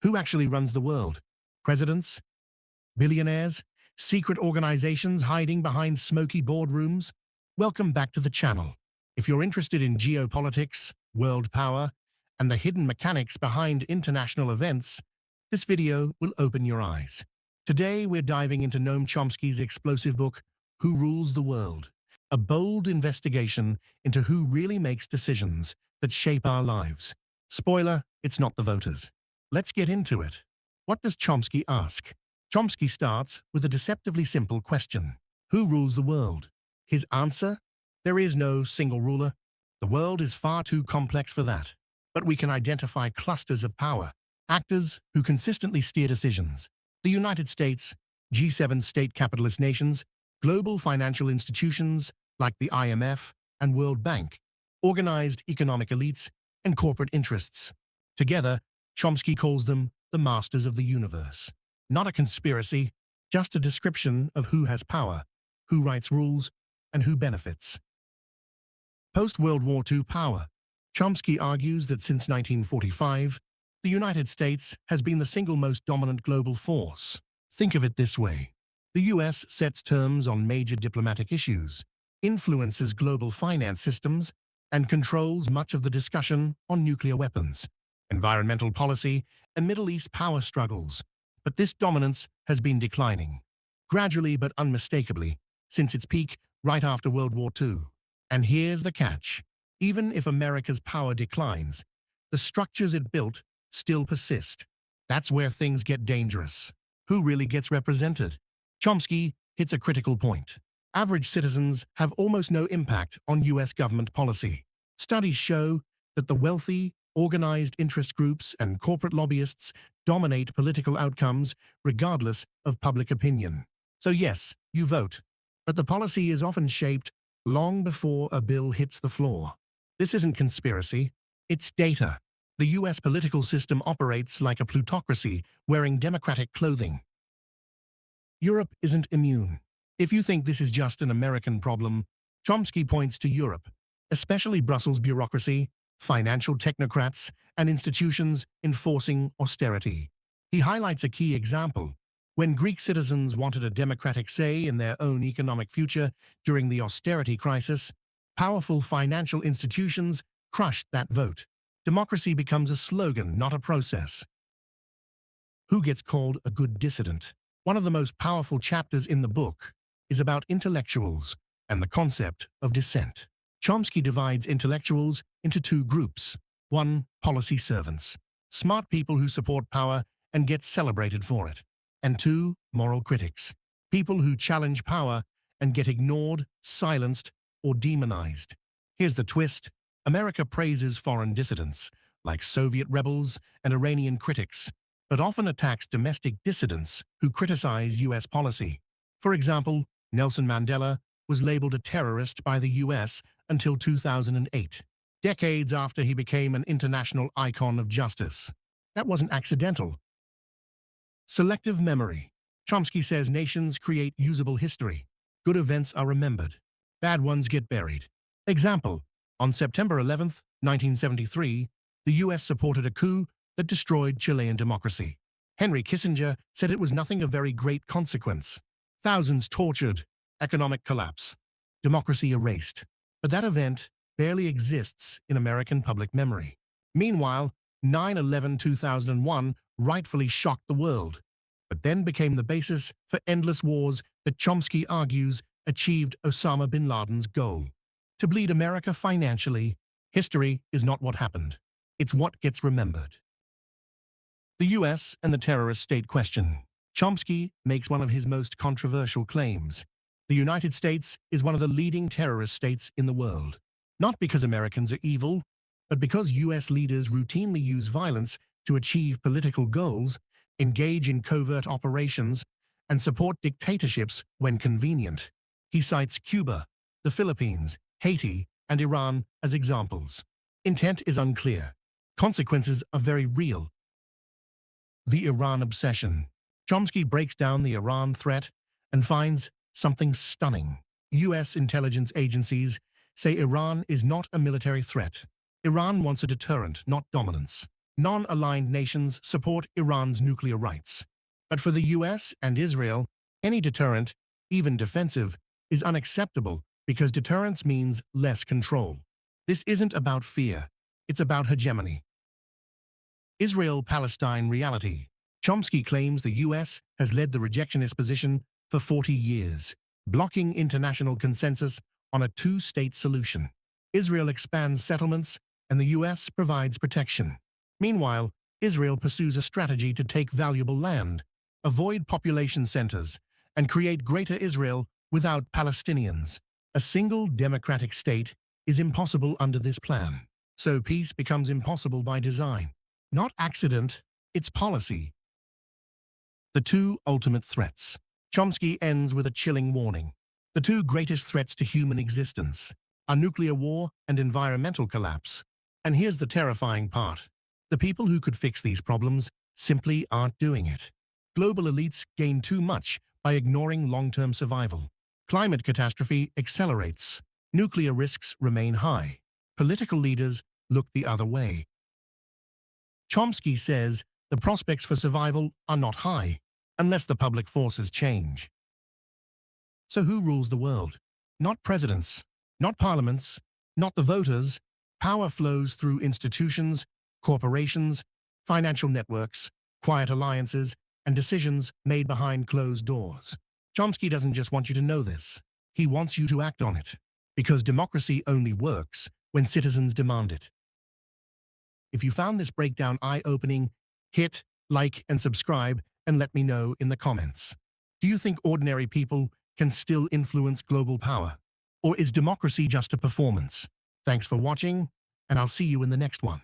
Who actually runs the world? Presidents? Billionaires? Secret organizations hiding behind smoky boardrooms? Welcome back to the channel. If you're interested in geopolitics, world power, and the hidden mechanics behind international events, this video will open your eyes. Today, we're diving into Noam Chomsky's explosive book, Who Rules the World? A bold investigation into who really makes decisions that shape our lives. Spoiler, it's not the voters. Let's get into it. What does Chomsky ask? Chomsky starts with a deceptively simple question. Who rules the world? His answer? There is no single ruler. The world is far too complex for that. But we can identify clusters of power, actors who consistently steer decisions. The United States, G7 state capitalist nations, global financial institutions like the IMF and World Bank, organized economic elites, and corporate interests. Together, Chomsky calls them the masters of the universe. Not a conspiracy, just a description of who has power, who writes rules, and who benefits. Post-World War II power. Chomsky argues that since 1945, the United States has been the single most dominant global force. Think of it this way. The US sets terms on major diplomatic issues, influences global finance systems, and controls much of the discussion on nuclear weapons, environmental policy, and Middle East power struggles. But this dominance has been declining, gradually but unmistakably, since its peak right after World War II. And here's the catch. Even if America's power declines, the structures it built still persist. That's where things get dangerous. Who really gets represented? Chomsky hits a critical point. Average citizens have almost no impact on US government policy. Studies show that the wealthy, organized interest groups and corporate lobbyists dominate political outcomes regardless of public opinion. So yes, you vote, but the policy is often shaped long before a bill hits the floor. This isn't conspiracy, it's data. The US political system operates like a plutocracy wearing democratic clothing. Europe isn't immune. If you think this is just an American problem, Chomsky points to Europe, especially Brussels bureaucracy, financial technocrats, and institutions enforcing austerity. He highlights a key example. When Greek citizens wanted a democratic say in their own economic future during the austerity crisis, powerful financial institutions crushed that vote. Democracy becomes a slogan, not a process. Who gets called a good dissident? One of the most powerful chapters in the book is about intellectuals and the concept of dissent. Chomsky divides intellectuals into two groups. One, policy servants, smart people who support power and get celebrated for it. And two, moral critics, people who challenge power and get ignored, silenced, or demonized. Here's the twist. America praises foreign dissidents, like Soviet rebels and Iranian critics, but often attacks domestic dissidents who criticize US policy. For example, Nelson Mandela was labeled a terrorist by the US until 2008, decades after he became an international icon of justice. That wasn't accidental. Selective memory. Chomsky says nations create usable history. Good events are remembered. Bad ones get buried. Example, on September 11, 1973, the US supported a coup that destroyed Chilean democracy. Henry Kissinger said it was nothing of very great consequence. Thousands tortured, economic collapse, democracy erased. But that event barely exists in American public memory. Meanwhile, 9/11/2001 rightfully shocked the world, but then became the basis for endless wars that Chomsky argues achieved Osama bin Laden's goal. To bleed America financially, history is not what happened. It's what gets remembered. The US and the terrorist state question. Chomsky makes one of his most controversial claims. The United States is one of the leading terrorist states in the world. Not because Americans are evil, but because US leaders routinely use violence to achieve political goals, engage in covert operations, and support dictatorships when convenient. He cites Cuba, the Philippines, Haiti, and Iran as examples. Intent is unclear. Consequences are very real. The Iran obsession. Chomsky breaks down the Iran threat and finds something stunning. US intelligence agencies say Iran is not a military threat. Iran wants a deterrent, not dominance. Non-aligned nations support Iran's nuclear rights. But for the US and Israel, any deterrent, even defensive, is unacceptable because deterrence means less control. This isn't about fear, it's about hegemony. Israel-Palestine reality. Chomsky claims the US has led the rejectionist position for 40 years, blocking international consensus on a two-state solution. Israel expands settlements, and the US provides protection. Meanwhile, Israel pursues a strategy to take valuable land, avoid population centers, and create Greater Israel without Palestinians. A single democratic state is impossible under this plan. So peace becomes impossible by design. Not accident, it's policy. The two ultimate threats. Chomsky ends with a chilling warning. The two greatest threats to human existence are nuclear war and environmental collapse. And here's the terrifying part. The people who could fix these problems simply aren't doing it. Global elites gain too much by ignoring long-term survival. Climate catastrophe accelerates. Nuclear risks remain high. Political leaders look the other way. Chomsky says the prospects for survival are not high unless the public forces change. So who rules the world? Not presidents, not parliaments, not the voters. Power flows through institutions, corporations, financial networks, quiet alliances, and decisions made behind closed doors. Chomsky doesn't just want you to know this. He wants you to act on it, because democracy only works when citizens demand it. If you found this breakdown eye-opening, hit like and subscribe and let me know in the comments. Do you think ordinary people can still influence global power? Or is democracy just a performance? Thanks for watching, and I'll see you in the next one.